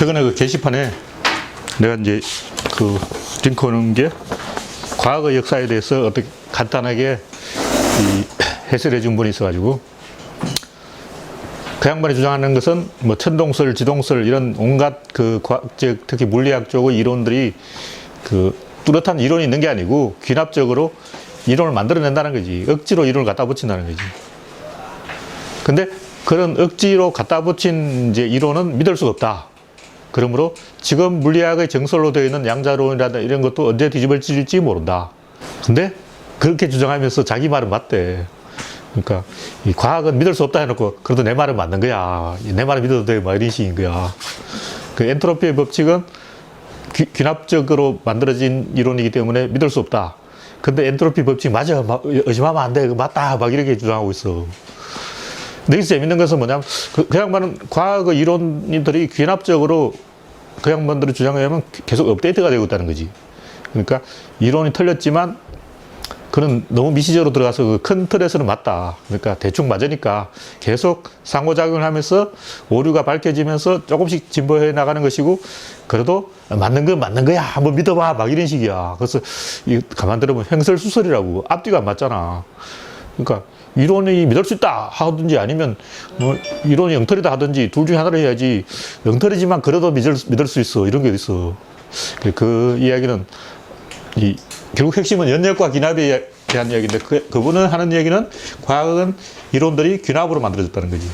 최근에 그 게시판에 내가 이제 그 링크 오는 게 과거 역사에 대해서 어떻게 간단하게 해설해 준 분이 있어가지고, 그 양반이 주장하는 것은 뭐 천동설, 지동설 이런 온갖 그 과학적, 특히 물리학 쪽의 이론들이 그 뚜렷한 이론이 있는 게 아니고 귀납적으로 이론을 만들어낸다는 거지. 억지로 이론을 갖다 붙인다는 거지. 근데 그런 억지로 갖다 붙인 이제 이론은 믿을 수가 없다. 그러므로 지금 물리학의 정설로 되어 있는 양자론이라든가 이런 것도 언제 뒤집어질지 모른다. 근데 그렇게 주장하면서 자기 말은 맞대. 그러니까 이 과학은 믿을 수 없다 해놓고 그래도 내 말은 맞는 거야. 내 말을 믿어도 돼. 막 이런 식인 거야. 그 엔트로피의 법칙은 귀납적으로 만들어진 이론이기 때문에 믿을 수 없다. 근데 엔트로피 법칙 맞아. 의심하면 안 돼. 맞다. 막 이렇게 주장하고 있어. 근데 여기서 재밌는 것은 뭐냐면 그 양반은 과학의 이론들이 귀납적으로 그 양반들의 주장에 의하면 계속 업데이트가 되고 있다는 거지. 그러니까 이론이 틀렸지만 그는 너무 미시적으로 들어가서 그 큰 틀에서는 맞다. 그러니까 대충 맞으니까 계속 상호작용을 하면서 오류가 밝혀지면서 조금씩 진보해 나가는 것이고, 그래도 맞는 건 맞는 거야. 한번 믿어봐. 막 이런 식이야. 그래서 가만 들어보면 횡설수설이라고. 앞뒤가 안 맞잖아. 그러니까 이론이 믿을 수 있다 하든지 아니면 뭐 이론이 엉터리다 하든지 둘 중에 하나를 해야지. 엉터리지만 그래도 믿을 수 있어. 이런 게 있어. 그 이야기는 결국 핵심은 연력과 귀납에 대한 이야기인데 그분은 하는 이야기는 과학은 이론들이 귀납으로 만들어졌다는 거지.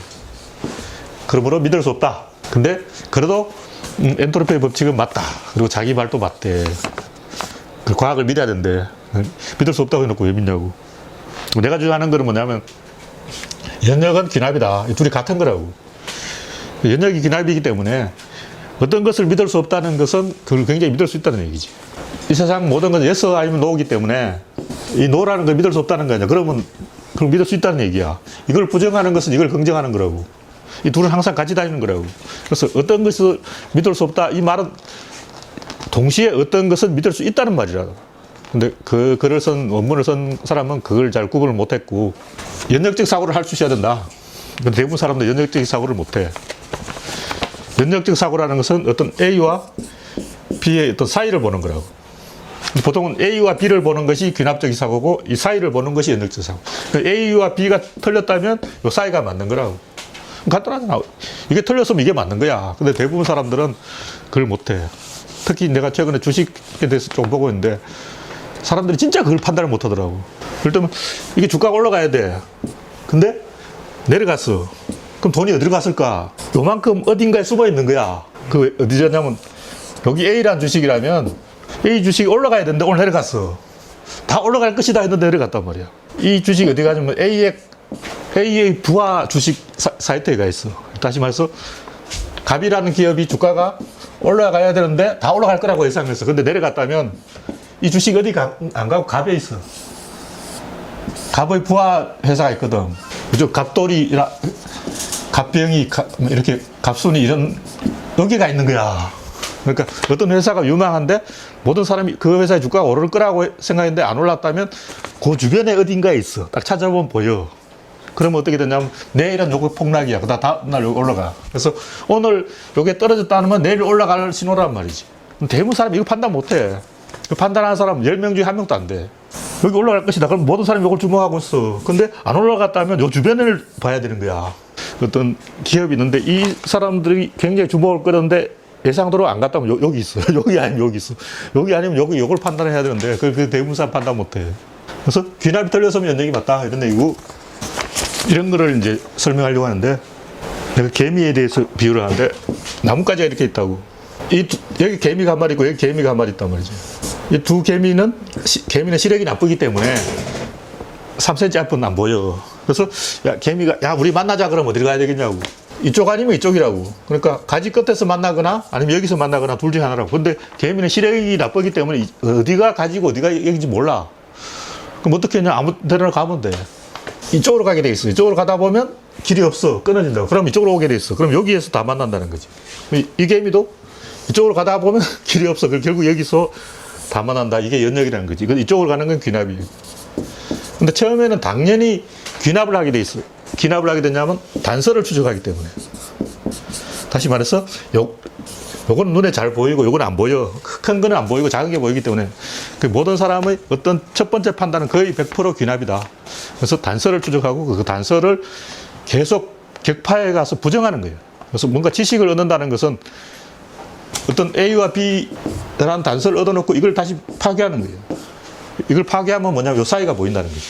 그러므로 믿을 수 없다. 근데 그래도 엔트로피의 법칙은 맞다. 그리고 자기 말도 맞대. 과학을 믿어야 된대. 믿을 수 없다고 해놓고 왜 믿냐고. 내가 주장하는 거는 뭐냐면 연력은 귀납이다. 이 둘이 같은 거라고. 연력이 귀납이기 때문에 어떤 것을 믿을 수 없다는 것은 그걸 굉장히 믿을 수 있다는 얘기지. 이 세상 모든 건 yes 아니면 no이기 때문에 이 no라는 걸 믿을 수 없다는 거냐. 그러면 그걸 믿을 수 있다는 얘기야. 이걸 부정하는 것은 이걸 긍정하는 거라고. 이 둘은 항상 같이 다니는 거라고. 그래서 어떤 것을 믿을 수 없다. 이 말은 동시에 어떤 것은 믿을 수 있다는 말이라. 근데 그 글을 쓴, 원문을 쓴 사람은 그걸 잘 구분을 못했고, 연역적 사고를 할 수 있어야 된다. 근데 대부분 사람들 연역적 사고를 못해. 연역적 사고라는 것은 어떤 A와 B의 어떤 사이를 보는 거라고. 보통은 A와 B를 보는 것이 귀납적 사고고, 이 사이를 보는 것이 연역적 사고. A와 B가 틀렸다면 이 사이가 맞는 거라고. 간단하잖아. 이게 틀렸으면 이게 맞는 거야. 근데 대부분 사람들은 그걸 못해. 특히 내가 최근에 주식에 대해서 좀 보고 있는데, 사람들이 진짜 그걸 판단을 못 하더라고. 예를 들면, 이게 주가가 올라가야 돼. 근데 내려갔어. 그럼 돈이 어디로 갔을까? 요만큼 어딘가에 숨어 있는 거야. 그 어디냐면, 여기 A라는 주식이라면, A 주식이 올라가야 되는데 오늘 내려갔어. 다 올라갈 것이다 했는데 내려갔단 말이야. 이 주식이 어디 가냐면 A의 부하 주식 사이트에 가 있어. 다시 말해서, 갑이라는 기업이 주가가 올라가야 되는데 다 올라갈 거라고 예상했어. 근데 내려갔다면, 이 주식 어디 안 가고 갑에 있어. 갑의 부하 회사가 있거든. 그죠? 갑돌이나 갑병이 이렇게 갑순이 이런 여기가 있는 거야. 그러니까 어떤 회사가 유망한데 모든 사람이 그 회사의 주가가 오를 거라고 생각했는데 안 올랐다면 그 주변에 어딘가에 있어. 딱 찾아보면 보여. 그러면 어떻게 되냐면 내일은 요거 폭락이야. 그다음 다음날 요거 올라가. 그래서 오늘 요게 떨어졌다 하면 내일 올라갈 신호란 말이지. 대부분 사람이 이거 판단 못 해. 판단하는 사람 10명 중에 1명도 안 돼. 여기 올라갈 것이다. 그럼 모든 사람이 이걸 주목하고 있어. 근데 안 올라갔다면 요 주변을 봐야 되는 거야. 어떤 기업이 있는데 이 사람들이 굉장히 주목을 끌었는데 예상대로 안 갔다면 여기 있어. 여기 아니면 여기 있어. 여기 아니면 여기 요걸 판단해야 되는데 그 대부분 사람 판단 못 해. 그래서 귀납이 틀렸으면 연역이 맞다. 이런 얘기고, 이런 거를 이제 설명하려고 하는데, 내가 개미에 대해서 비유를 하는데 나뭇가지가 이렇게 있다고. 여기 개미가 한 마리 있고 여기 개미가 한 마리 있단 말이죠. 이 두 개미는 시력이 나쁘기 때문에 3cm 앞은 안 보여. 그래서 개미가 우리 만나자 그러면 어디로 가야 되겠냐고. 이쪽 아니면 이쪽이라고. 그러니까 가지 끝에서 만나거나 아니면 여기서 만나거나 둘 중에 하나라고. 근데 개미는 시력이 나쁘기 때문에 어디가 가지고 어디가 여기인지 몰라. 그럼 어떻게 했냐? 아무 데나 가면 돼. 이쪽으로 가게 돼 있어. 이쪽으로 가다 보면 길이 없어. 끊어진다고. 그럼 이쪽으로 오게 돼 있어. 그럼 여기에서 다 만난다는 거지. 이 개미도 이쪽으로 가다 보면 길이 없어. 결국 여기서 다 만난다. 이게 연역이라는 거지. 이쪽으로 가는 건 귀납이에요. 근데 처음에는 당연히 귀납을 하게 돼 있어요. 귀납을 하게 되냐면 단서를 추적하기 때문에. 다시 말해서 요거는 눈에 잘 보이고 요거는 안 보여. 큰 거는 안 보이고 작은 게 보이기 때문에 그 모든 사람의 어떤 첫 번째 판단은 거의 100% 귀납이다. 그래서 단서를 추적하고 그 단서를 계속 격파해 가서 부정하는 거예요. 그래서 뭔가 지식을 얻는다는 것은 어떤 A와 B라는 단서를 얻어놓고 이걸 다시 파괴하는 거예요. 이걸 파괴하면 뭐냐면 요 사이가 보인다는 거죠.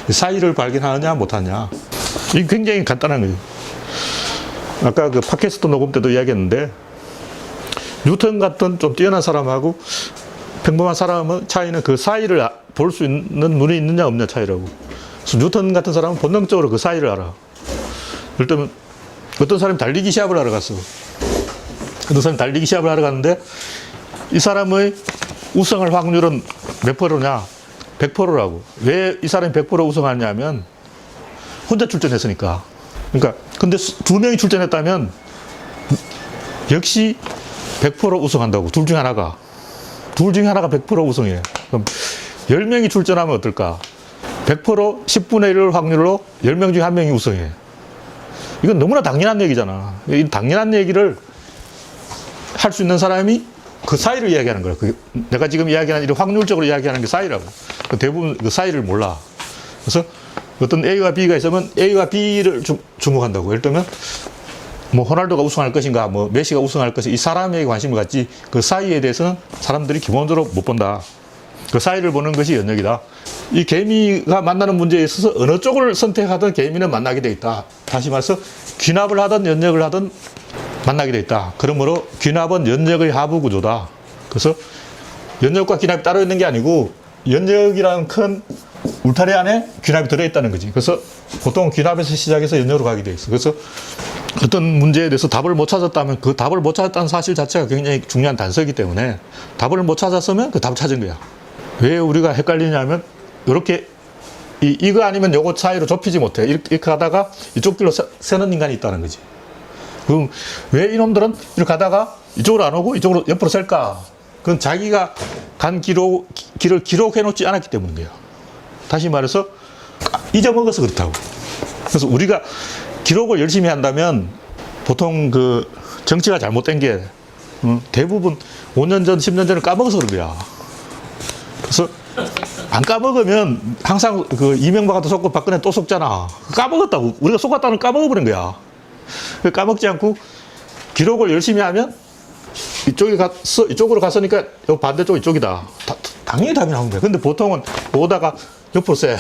이 사이를 발견하느냐 못하냐. 이게 굉장히 간단한 거예요. 아까 그 팟캐스트 녹음 때도 이야기했는데 뉴턴 같은 좀 뛰어난 사람하고 평범한 사람의 차이는 그 사이를 볼 수 있는 눈이 있느냐 없느냐 차이라고. 그래서 뉴턴 같은 사람은 본능적으로 그 사이를 알아. 예를 들면 어떤 사람이 달리기 시합을 하러 갔어. 어떤 사람이 달리기 시합을 하러 갔는데 이 사람의 우승할 확률은 몇 프로냐? 100%라고. 왜 이 사람이 100% 우승하냐면 혼자 출전했으니까. 그러니까 근데 두 명이 출전했다면 역시 100% 우승한다고. 둘 중에 하나가 100% 우승해. 그럼 10명이 출전하면 어떨까? 100% 10분의 1 확률로 10명 중에 1명이 우승해. 이건 너무나 당연한 얘기잖아. 이 당연한 얘기를 할 수 있는 사람이 그 사이를 이야기하는 거야. 내가 지금 이야기하는 이런 확률적으로 이야기하는 게 사이라고. 대부분 그 사이를 몰라. 그래서 어떤 A와 B가 있으면 A와 B를 주목한다고. 예를 들면 뭐 호날두가 우승할 것인가, 뭐 메시가 우승할 것인가, 이 사람에게 관심을 갖지 그 사이에 대해서는 사람들이 기본적으로 못 본다. 그 사이를 보는 것이 연역이다. 이 개미가 만나는 문제에 있어서 어느 쪽을 선택하든 개미는 만나게 돼 있다. 다시 말해서 귀납을 하든 연역을 하든 만나게 돼 있다. 그러므로 귀납은 연역의 하부 구조다. 그래서 연역과 귀납이 따로 있는 게 아니고 연역이라는 큰 울타리 안에 귀납이 들어있다는 거지. 그래서 보통 귀납에서 시작해서 연역으로 가게 돼 있어. 그래서 어떤 문제에 대해서 답을 못 찾았다면 그 답을 못 찾았다는 사실 자체가 굉장히 중요한 단서이기 때문에 답을 못 찾았으면 그 답을 찾은 거야. 왜 우리가 헷갈리냐면 이렇게 이거 아니면 요거 사이로 좁히지 못해. 이렇게 가다가 이쪽 길로 새는 인간이 있다는 거지. 그럼 왜 이놈들은 이렇게 가다가 이쪽으로 안 오고 이쪽으로 옆으로 셀까? 그건 자기가 간 길을 기록해 놓지 않았기 때문인 거야. 다시 말해서 잊어먹어서 그렇다고. 그래서 우리가 기록을 열심히 한다면 보통 그 정치가 잘못된 게 대부분 5년 전, 10년 전을 까먹어서 그런 거야. 그래서 안 까먹으면 항상 그 이명박도 속고 박근혜 또 속잖아. 까먹었다고. 우리가 속았다는 까먹어버린 거야. 까먹지 않고 기록을 열심히 하면 이쪽으로 갔으니까 반대쪽 이쪽이다. 당연히 답이 나오는 거야. 근데 보통은 보다가 옆으로 쎄.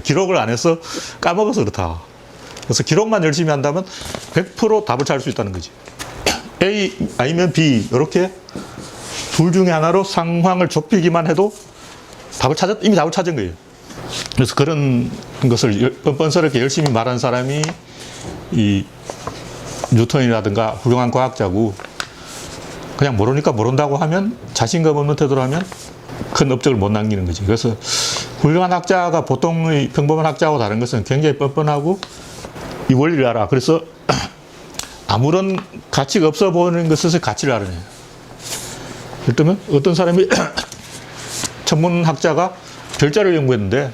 기록을 안 해서 까먹어서 그렇다. 그래서 기록만 열심히 한다면 100% 답을 찾을 수 있다는 거지. A 아니면 B 이렇게 둘 중에 하나로 상황을 좁히기만 해도 이미 답을 찾은 거예요. 그래서 그런 것을 뻔뻔스럽게 열심히 말한 사람이 이 뉴턴이라든가 훌륭한 과학자고, 그냥 모르니까 모른다고 하면 자신감 없는 태도로 하면 큰 업적을 못 남기는 거지. 그래서 훌륭한 학자가 보통의 평범한 학자하고 다른 것은 굉장히 뻔뻔하고 이 원리를 알아. 그래서 아무런 가치가 없어 보이는 것에서 가치를 알아내. 예를 들면 어떤 사람이 천문학자가 별자리를 연구했는데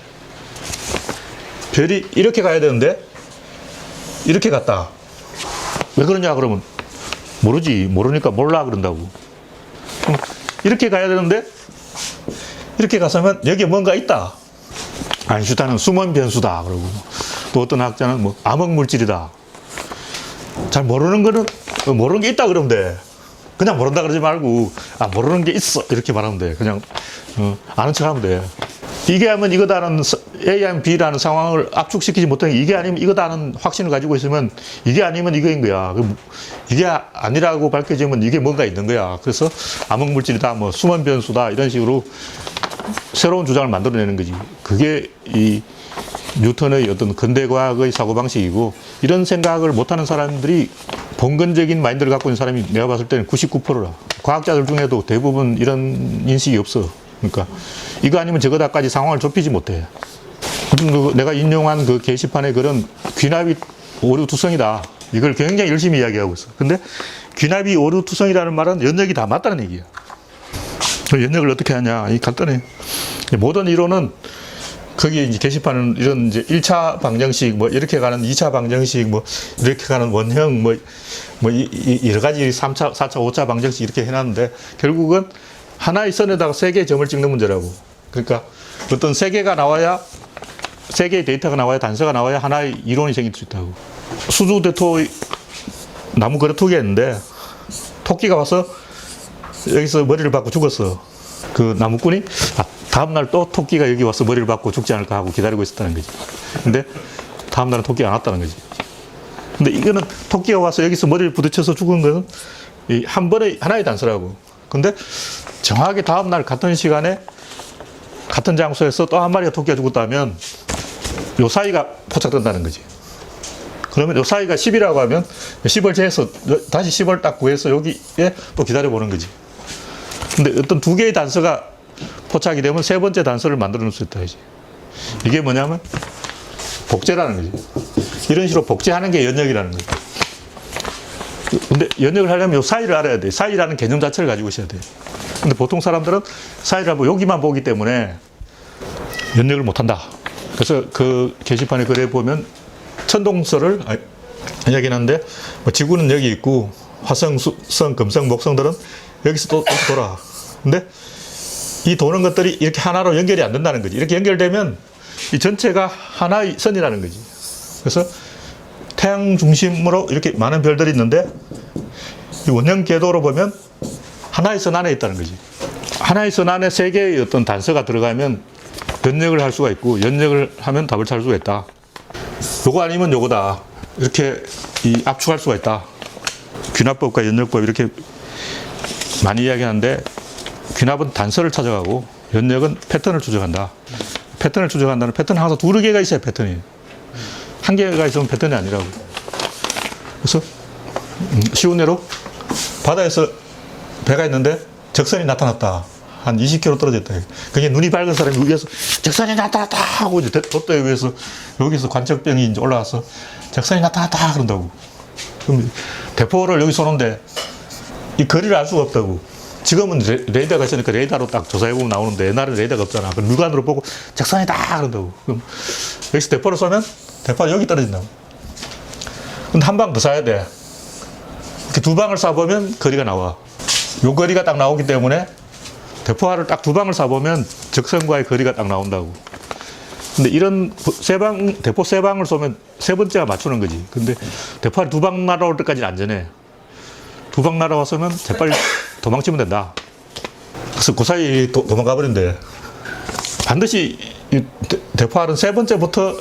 별이 이렇게 가야 되는데 이렇게 갔다. 왜 그러냐 그러면 모르지. 모르니까 몰라 그런다고. 이렇게 가야 되는데 이렇게 갔으면 여기에 뭔가 있다. 아인슈타인은 숨은 변수다 그러고, 또 어떤 학자는 뭐 암흑물질이다. 잘 모르는 거는 모르는 게 있다 그러면 돼. 그냥 모른다 그러지 말고 모르는 게 있어 이렇게 말하면 돼. 그냥 아는 척 하면 돼. 이게 하면 이거다라는 A하면 B라는 상황을 압축시키지 못하는, 이게 아니면 이거다는 확신을 가지고 있으면 이게 아니면 이거인 거야. 이게 아니라고 밝혀지면 이게 뭔가 있는 거야. 그래서 암흑물질이다, 뭐 수면 변수다 이런 식으로 새로운 주장을 만들어내는 거지. 그게 이 뉴턴의 어떤 근대과학의 사고방식이고, 이런 생각을 못하는 사람들이 봉건적인 마인드를 갖고 있는 사람이 내가 봤을 때는 99%라. 과학자들 중에도 대부분 이런 인식이 없어. 그러니까 이거 아니면 저거다까지 상황을 좁히지 못해. 내가 인용한 그 게시판에 글은 귀납이 오류투성이다. 이걸 굉장히 열심히 이야기하고 있어. 근데 귀납이 오류투성이라는 말은 연역이 다 맞다는 얘기야. 연역을 어떻게 하냐? 이 간단해. 모든 이론은 거기 이제 게시판은 이런 이제 1차 방정식, 뭐 이렇게 가는 2차 방정식, 뭐 이렇게 가는 원형, 여러 가지 3차, 4차, 5차 방정식 이렇게 해놨는데 결국은 하나의 선에다가 세 개의 점을 찍는 문제라고. 그러니까 어떤 세 개가 나와야, 세 개의 데이터가 나와야, 단서가 나와야 하나의 이론이 생길 수 있다고. 수주 대토 나무 그래투기가 있는데 토끼가 와서 여기서 머리를 박고 죽었어. 그 나무꾼이 다음날 또 토끼가 여기 와서 머리를 박고 죽지 않을까 하고 기다리고 있었다는 거지. 근데 다음날은 토끼가 안 왔다는 거지. 근데 이거는 토끼가 와서 여기서 머리를 부딪혀서 죽은 거는 한 번에 하나의 단서라고. 근데 정확하게 다음날 같은 시간에 같은 장소에서 또 한 마리가 토끼가 죽었다면 요 사이가 포착된다는 거지. 그러면 요 사이가 10이라고 하면 10을 재서 다시 10을 딱 구해서 여기에 또 기다려보는 거지. 근데 어떤 두 개의 단서가 포착이 되면 세 번째 단서를 만들어낼 수 있다. 이게 뭐냐면 복제라는 거지. 이런 식으로 복제하는 게 연역이라는 거지. 근데 연역을 하려면 요 사이를 알아야 돼. 사이라는 개념 자체를 가지고 있어야 돼. 근데 보통 사람들은 사이를 보고 여기만 보기 때문에 연역을 못한다. 그래서 그 게시판에 글에 보면 천동설을 이야기는 하는데 뭐 지구는 여기 있고 화성, 수성, 금성, 목성들은 여기서 또 돌아. 근데 이 도는 것들이 이렇게 하나로 연결이 안 된다는 거지. 이렇게 연결되면 이 전체가 하나의 선이라는 거지. 그래서 태양 중심으로 이렇게 많은 별들이 있는데 이 원형 궤도로 보면 하나의 선 안에 있다는 거지. 하나의 선 안에 세 개의 어떤 단서가 들어가면 연역을 할 수가 있고 연역을 하면 답을 찾을 수가 있다. 요거 아니면 요거다. 이렇게 압축할 수가 있다. 귀납법과 연역법 이렇게 많이 이야기하는데 귀납은 단서를 찾아가고 연역은 패턴을 추적한다. 패턴을 추적한다는 패턴은 항상 두어 개가 있어야 패턴이에요. 한 개가 있으면 패턴이 아니라고. 그래서 쉬운 예로 바다에서 배가 있는데 적선이 나타났다. 한 20km 떨어져 있다. 그게 눈이 밝은 사람이 위에서 적선이 나타났다 하고 이제 돛대에 위에서 여기서 관측병이 이제 올라와서 적선이 나타났다 그런다고. 그럼 대포를 여기 쏘는데 이 거리를 알 수가 없다고. 지금은 레이더가 있으니까 레이더로 딱 조사해보면 나오는데 옛날에는 레이더가 없잖아. 그럼 육안으로 보고 적선이다 그런다고. 그럼 여기서 대포를 쏘면 대포가 여기 떨어진다고. 근데 한 방 더 쏴야 돼. 이렇게 두 방을 쏴보면 거리가 나와. 요 거리가 딱 나오기 때문에 대포알을 딱 두 방을 쏴보면 적선과의 거리가 딱 나온다고. 근데 이런 대포 세 방을 쏘면 세 번째가 맞추는 거지. 근데 대포알이 두 방 날아올 때까지는 안전해. 두 방 날아왔으면 재빨리 도망치면 된다. 그래서 그 사이 도망가 버린대. 반드시 대포알은 세 번째부터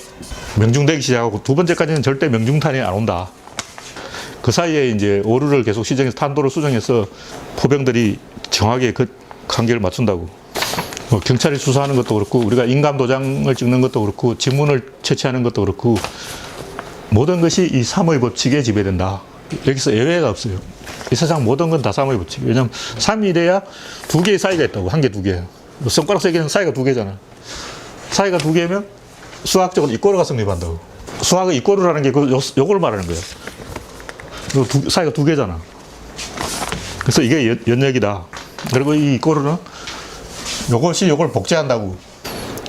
명중되기 시작하고 두 번째까지는 절대 명중탄이 안 온다. 그 사이에 이제 오류를 계속 시정해서 탄도를 수정해서 포병들이 정확하게 그 관계를 맞춘다고. 뭐 경찰이 수사하는 것도 그렇고 우리가 인감 도장을 찍는 것도 그렇고 지문을 채취하는 것도 그렇고 모든 것이 이 3의 법칙에 지배된다. 여기서 예외가 없어요. 이 세상 모든 건 다 3의 법칙. 왜냐면 3이래야 두 개의 사이가 있다고. 한 개, 두 개. 손가락 세 개는 사이가 두 개잖아. 사이가 두 개면 수학적으로 이꼬르가 성립한다고. 수학의 이꼬르라는 게 요걸 말하는 거예요. 사이가 두 개잖아. 그래서 이게 연역이다. 그리고 이 이꼬르는 요것이 요걸 복제한다고.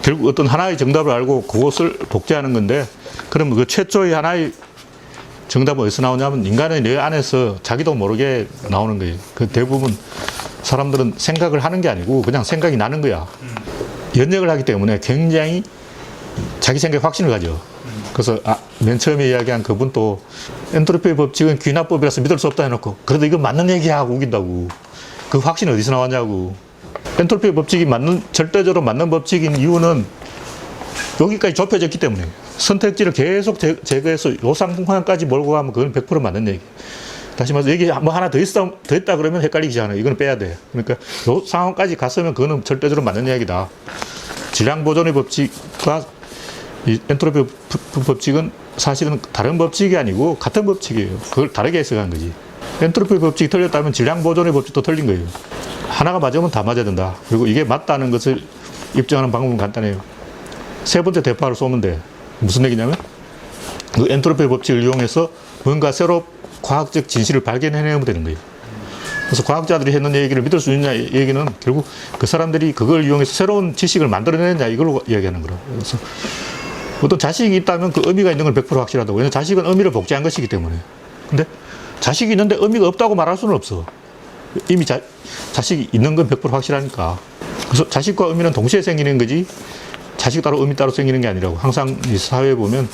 결국 어떤 하나의 정답을 알고 그것을 복제하는 건데, 그러면 그 최초의 하나의 정답은 어디서 나오냐면 인간의 뇌 안에서 자기도 모르게 나오는 거예요. 그 대부분 사람들은 생각을 하는 게 아니고 그냥 생각이 나는 거야. 연역을 하기 때문에 굉장히 자기 생각에 확신을 가져. 그래서 맨 처음에 이야기한 그분도 엔트로피의 법칙은 귀납법이라서 믿을 수 없다 해놓고 그래도 이건 맞는 얘기야 하고 우긴다고. 그 확신이 어디서 나왔냐고. 엔트로피의 법칙이 절대적으로 맞는 법칙인 이유는 여기까지 좁혀졌기 때문에 선택지를 계속 제거해서 요 상황까지 몰고 가면 그건 100% 맞는 얘기. 다시 말해서 여기 뭐 하나 더 있다 그러면 헷갈리기 시작하네. 이건 빼야 돼. 그러니까 요 상황까지 갔으면 그거는 절대적으로 맞는 이야기다. 질량 보존의 법칙과 이 엔트로피 법칙은 사실은 다른 법칙이 아니고 같은 법칙이에요. 그걸 다르게 해석한 거지. 엔트로피 법칙이 틀렸다면 질량 보존의 법칙도 틀린 거예요. 하나가 맞으면 다 맞아야 된다. 그리고 이게 맞다는 것을 입증하는 방법은 간단해요. 세 번째 대파를 쏘면 돼. 무슨 얘기냐면 그 엔트로피 법칙을 이용해서 뭔가 새로 과학적 진실을 발견해내면 되는 거예요. 그래서 과학자들이 했는 얘기를 믿을 수 있냐 얘기는 결국 그 사람들이 그걸 이용해서 새로운 지식을 만들어내느냐 이걸로 이야기하는 거라고. 그래서 어떤 자식이 있다면 그 의미가 있는 건 100% 확실하다고. 왜냐하면 자식은 의미를 복제한 것이기 때문에. 근데 자식이 있는데 의미가 없다고 말할 수는 없어. 이미 자식이 있는 건 100% 확실하니까. 그래서 자식과 의미는 동시에 생기는 거지 자식 따로 의미 따로 생기는 게 아니라고. 항상 이 사회에 보면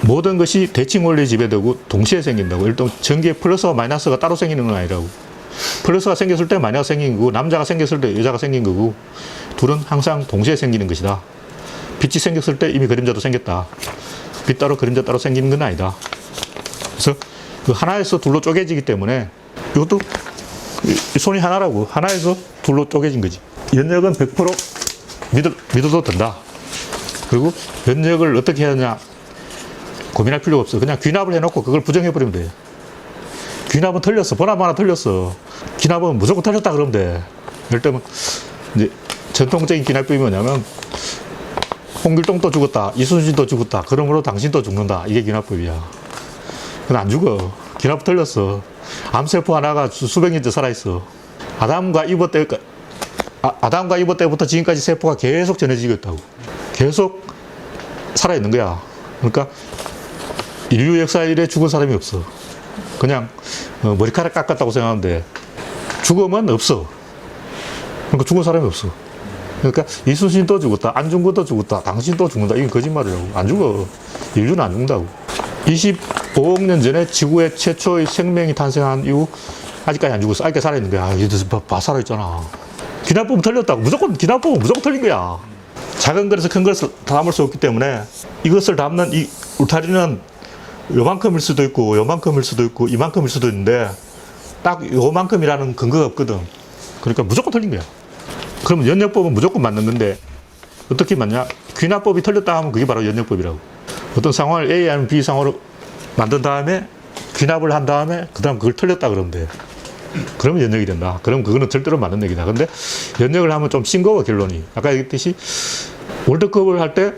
모든 것이 대칭 원리에 지배되고 동시에 생긴다고. 일단 전기의 플러스와 마이너스가 따로 생기는 건 아니라고. 플러스가 생겼을 때 마이너스가 생긴 거고 남자가 생겼을 때 여자가 생긴 거고 둘은 항상 동시에 생기는 것이다. 빛이 생겼을 때 이미 그림자도 생겼다. 빛 따로 그림자 따로 생기는 건 아니다. 그래서 그 하나에서 둘로 쪼개지기 때문에 이것도 손이 하나라고. 하나에서 둘로 쪼개진 거지. 연역은 100% 믿어도 된다. 그리고 연역을 어떻게 해야 하냐 고민할 필요가 없어. 그냥 귀납을 해놓고 그걸 부정해버리면 돼. 귀납은 틀렸어. 번호만 하나 틀렸어. 귀납은 무조건 틀렸다 그러면 돼. 예를 들면 이제 전통적인 귀납법이 뭐냐면 홍길동도 죽었다. 이순신도 죽었다. 그러므로 당신도 죽는다. 이게 귀납법이야. 그건 안 죽어. 귀납 틀렸어. 암세포 하나가 수백 년째 살아있어. 아담과 이브 때부터 지금까지 세포가 계속 전해지고 있다고. 계속 살아있는 거야. 그러니까 인류 역사 이래 죽은 사람이 없어. 그냥 머리카락 깎았다고 생각하는데 죽음은 없어. 그러니까 죽은 사람이 없어. 그러니까 이순신도 죽었다. 안중근도 죽었다. 당신도 죽는다. 이건 거짓말이라고. 안 죽어. 인류는 안 죽는다고. 25억 년 전에 지구에 최초의 생명이 탄생한 이후 아직까지 안 죽었어. 아직까지 살아있는 거야. 얘들 살아있잖아. 기납법은 틀렸다고. 기납법은 무조건 틀린 거야. 작은 것에서 큰 것을 담을 수 없기 때문에 이것을 담는 이 울타리는 요만큼일 수도 있고 요만큼일 수도 있고 이만큼일 수도 있는데 딱 요만큼이라는 근거가 없거든. 그러니까 무조건 틀린 거야. 그러면 연역법은 무조건 맞는 건데 어떻게 맞냐? 귀납법이 틀렸다 하면 그게 바로 연역법이라고. 어떤 상황을 A 아니면 B 상황으로 만든 다음에 귀납을 한 다음에 그 다음 그걸 틀렸다 그러면 돼. 그러면 연역이 된다. 그럼 그거는 절대로 맞는 얘기다. 근데 연역을 하면 좀 싱거워 결론이. 아까 얘기했듯이 월드컵을 할 때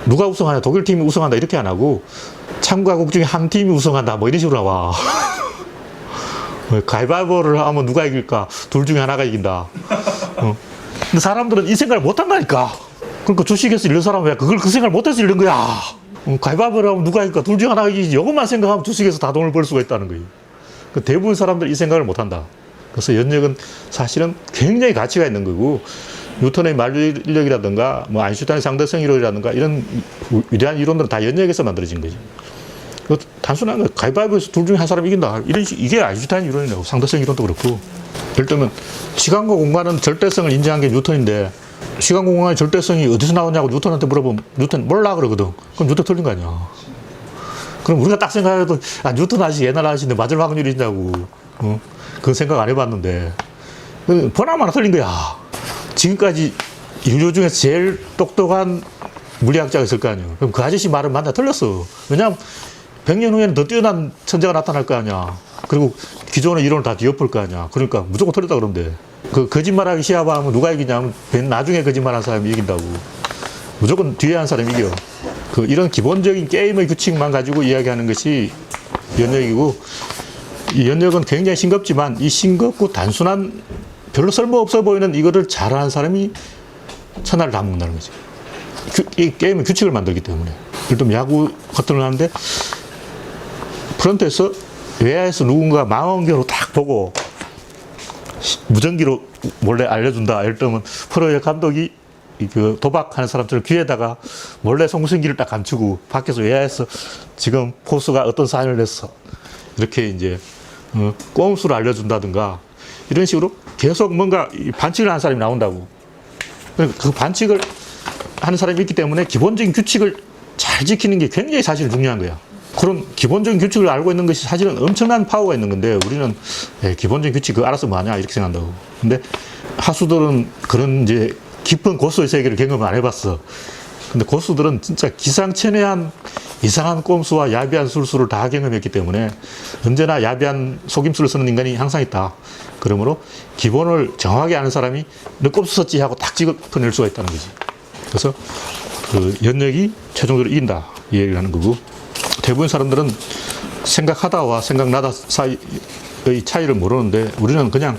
누가 우승하냐 독일 팀이 우승한다 이렇게 안 하고 참가국 중에 한 팀이 우승한다 뭐 이런 식으로 나와. 가위바위보를 하면 누가 이길까? 둘 중에 하나가 이긴다. 근데 사람들은 이 생각을 못 한다니까. 그러니까 주식에서 잃는 사람은 왜 그걸 그 생각을 못해서 잃는 거야. 가위바위보를 하면 누가 이길까? 둘 중에 하나가 이기지. 이것만 생각하면 주식에서 다 돈을 벌 수가 있다는 거예요. 대부분 사람들이 이 생각을 못 한다. 그래서 연역은 사실은 굉장히 가치가 있는 거고 뉴턴의 만류인력이라든가 뭐 아인슈타인의 상대성 이론이라든가 이런 위대한 이론들은 다 연역에서 만들어진 거죠. 단순한 거 가위바위보에서 둘 중에 한 사람이 이긴다. 이게 아인슈타인 이론이라고. 상대성 이론도 그렇고. 예를 들면 시간과 공간은 절대성을 인정한 게 뉴턴인데 시간 공간의 절대성이 어디서 나오냐고 뉴턴한테 물어보면 뉴턴 몰라 그러거든. 그럼 뉴턴 틀린 거 아니야. 그럼 우리가 딱 생각해도 뉴턴 아저씨 옛날 아저씨인데 맞을 확률이 있냐고. 그건 생각 안 해봤는데 번호만 하나 틀린 거야. 지금까지 인류 중에서 제일 똑똑한 물리학자가 있을 거 아니에요. 그럼 그 아저씨 말은 맞나? 틀렸어. 왜냐하면 100년 후에는 더 뛰어난 천재가 나타날 거 아니야. 그리고 기존의 이론을 다 뒤엎을 거 아니야. 그러니까 무조건 틀렸다 그러면 돼. 그 거짓말하기 시합하면 누가 이기냐면 나중에 거짓말한 사람이 이긴다고. 무조건 뒤에 한 사람이 이겨. 이런 기본적인 게임의 규칙만 가지고 이야기하는 것이 연역이고, 이 연역은 굉장히 싱겁지만 이 싱겁고 단순한 별로 쓸모없어 보이는 이거를 잘하는 사람이 천하를 다 먹는다는 거죠. 이 게임의 규칙을 만들기 때문에. 예를 들면 야구 같은 걸 하는데 프런트에서 외야에서 누군가 망원경으로 딱 보고 무전기로 몰래 알려준다. 예를 들면 프로의 감독이 그 도박하는 사람처럼 귀에다가 몰래 송신기를 딱 감추고 밖에서 외야에서 지금 포수가 어떤 사인을 했어. 이렇게 이제 꼼수를 알려준다든가 이런 식으로 계속 뭔가 반칙을 하는 사람이 나온다고. 그 반칙을 하는 사람이 있기 때문에 기본적인 규칙을 잘 지키는 게 굉장히 사실 중요한 거야. 그런 기본적인 규칙을 알고 있는 것이 사실은 엄청난 파워가 있는 건데 우리는 기본적인 규칙 그거 알아서 뭐하냐 이렇게 생각한다고. 근데 하수들은 그런 이제 깊은 고수의 세계를 경험을 안 해봤어. 근데 고수들은 진짜 기상천외한 이상한 꼼수와 야비한 술수를 다 경험했기 때문에 언제나 야비한 속임수를 쓰는 인간이 항상 있다. 그러므로 기본을 정확하게 아는 사람이 너 꼼수 썼지 하고 딱 찍어낼 수가 있다는 거지. 그래서 그 연역이 최종적으로 이긴다 이 얘기를 하는 거고, 대부분 사람들은 생각하다와 생각나다 사이 차이를 모르는데 우리는 그냥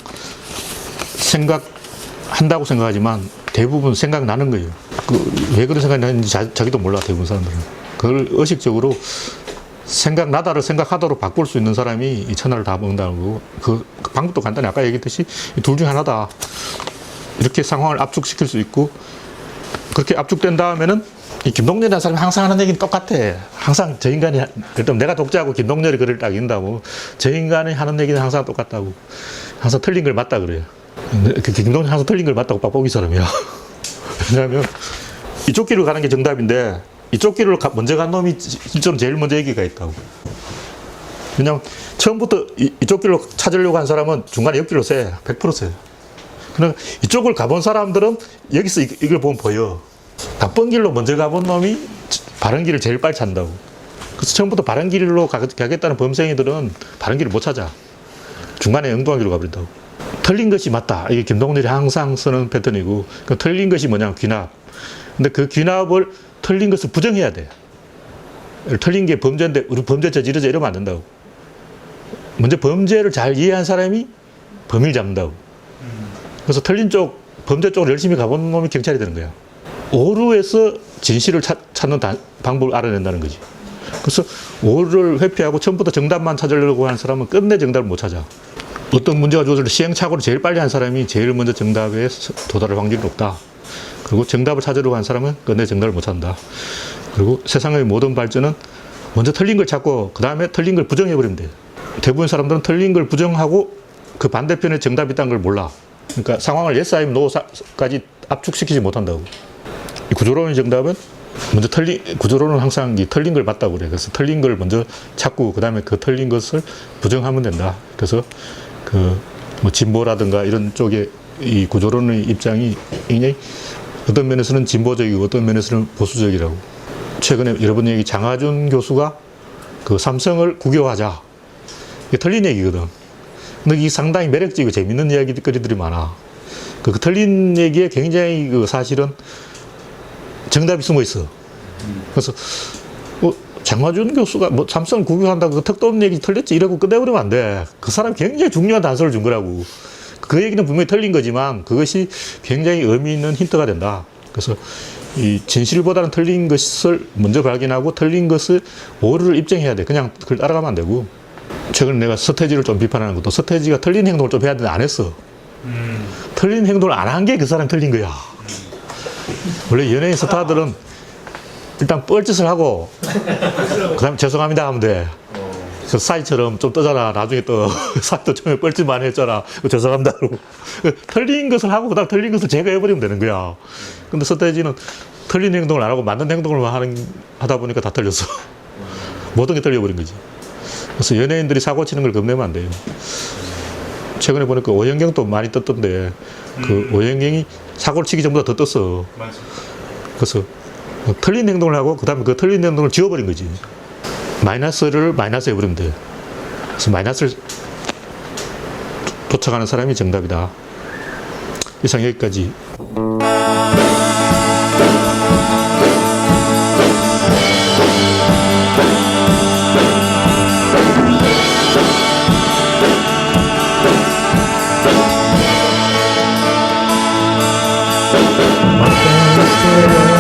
생각한다고 생각하지만 대부분 생각나는 거예요. 왜 그런 생각이 나는지 자기도 몰라, 대부분 사람들은. 그걸 의식적으로 생각나다를 생각하도록 바꿀 수 있는 사람이 이 천하를 다 먹는다는 거고, 그 방법도 간단히 아까 얘기했듯이 둘 중 하나다. 이렇게 상황을 압축시킬 수 있고, 그렇게 압축된 다음에는 이 김동렬이라는 사람이 항상 하는 얘기는 똑같아. 항상 저 인간이, 일단 내가 독자하고 김동렬이 글을 딱 읽는다고, 저 인간이 하는 얘기는 항상 똑같다고. 항상 틀린 걸 맞다 그래요. 김동렬이 항상 틀린 걸 맞다고 빡빡이 사람이야. 왜냐하면 이쪽 길을 가는 게 정답인데 이쪽 길을 먼저 간 놈이 실제로 제일 먼저 얘기가 있다고. 왜냐면 처음부터 이쪽 길로 찾으려고 한 사람은 중간에 옆길로 세. 100% 세. 그러나 이쪽을 가본 사람들은 여기서 이걸 보면 보여. 나쁜 길로 먼저 가본 놈이 바른 길을 제일 빨리 찾는다고. 그래서 처음부터 바른 길로 가겠다는 범생이들은 바른 길을 못 찾아. 중간에 엉뚱한 길로 가버린다고. 틀린 것이 맞다. 이게 김동렬이 항상 쓰는 패턴이고, 그 틀린 것이 뭐냐면 귀납. 근데 그 귀납을 틀린 것을 부정해야 돼. 틀린 게 범죄인데 우리 범죄 저지르자 이러면 안 된다고. 먼저 범죄를 잘 이해한 사람이 범인을 잡는다고. 그래서 틀린 쪽, 범죄 쪽으로 열심히 가본 놈이 경찰이 되는 거야. 오류에서 진실을 찾는 방법을 알아낸다는 거지. 그래서 오류를 회피하고 처음부터 정답만 찾으려고 하는 사람은 끝내 정답을 못 찾아. 어떤 문제가 주어질 때 시행착오를 제일 빨리 한 사람이 제일 먼저 정답에 도달할 확률이 높다. 그리고 정답을 찾으려고 한 사람은 끝내 정답을 못 찾는다. 그리고 세상의 모든 발전은 먼저 틀린 걸 찾고 그 다음에 틀린 걸 부정해버리면 돼. 대부분 사람들은 틀린 걸 부정하고 그 반대편에 정답이 있다는 걸 몰라. 그러니까 상황을 yes, 아니면 no까지 압축시키지 못한다고. 이 구조론의 정답은 먼저 구조론은 항상 이 틀린 걸 맞다고 그래. 그래서 틀린 걸 먼저 찾고 그 다음에 그 틀린 것을 부정하면 된다. 그래서 뭐 진보라든가 이런 쪽에 이 구조론의 입장이 굉장히 어떤 면에서는 진보적이고 어떤 면에서는 보수적이라고. 최근에 여러분 얘기 장하준 교수가 그 삼성을 국유화하자. 이게 틀린 얘기거든. 근데 이게 상당히 매력적이고 재밌는 이야기거리들이 많아. 그 틀린 얘기에 굉장히 사실은 정답이 숨어 있어. 그래서 장하준 교수가 뭐 삼성을 국유한다고 그 턱도 없는 얘기 틀렸지 이러고 끝내버리면 안 돼. 그 사람이 굉장히 중요한 단서를 준 거라고. 그 얘기는 분명히 틀린 거지만 그것이 굉장히 의미 있는 힌트가 된다. 그래서 이 진실보다는 틀린 것을 먼저 발견하고 틀린 것을 오류를 입증해야 돼. 그냥 그걸 따라가면 안 되고. 최근에 내가 서태지를 좀 비판하는 것도 서태지가 틀린 행동을 좀 해야 되는데 안 했어. 틀린 행동을 안 한 게 그 사람 틀린 거야. 원래 연예인 스타들은 일단 뻘짓을 하고 그 다음에 죄송합니다 하면 돼. 그 사이처럼 좀 떠잖아. 나중에 또 사이도 처음에 뻘짓 많이 했잖아. 죄송합니다 하고. 틀린 것을 하고 그 다음 틀린 것을 제거해버리면 되는 거야. 근데 서태지는 틀린 행동을 안 하고 맞는 행동을 하다 보니까 다 틀렸어. 모든 게 틀려버린 거지. 그래서 연예인들이 사고 치는 걸 겁내면 안 돼요. 최근에 보니까 오현경도 많이 떴던데 그 오현경이 사고를 치기 전보다 더 떴어. 맞아. 그래서 틀린 행동을 하고 그 다음에 그 틀린 행동을 지워버린 거지. 마이너스를 마이너스 해버리면 돼. 그래서 마이너스를 도착하는 사람이 정답이다. 이상 여기까지. My friends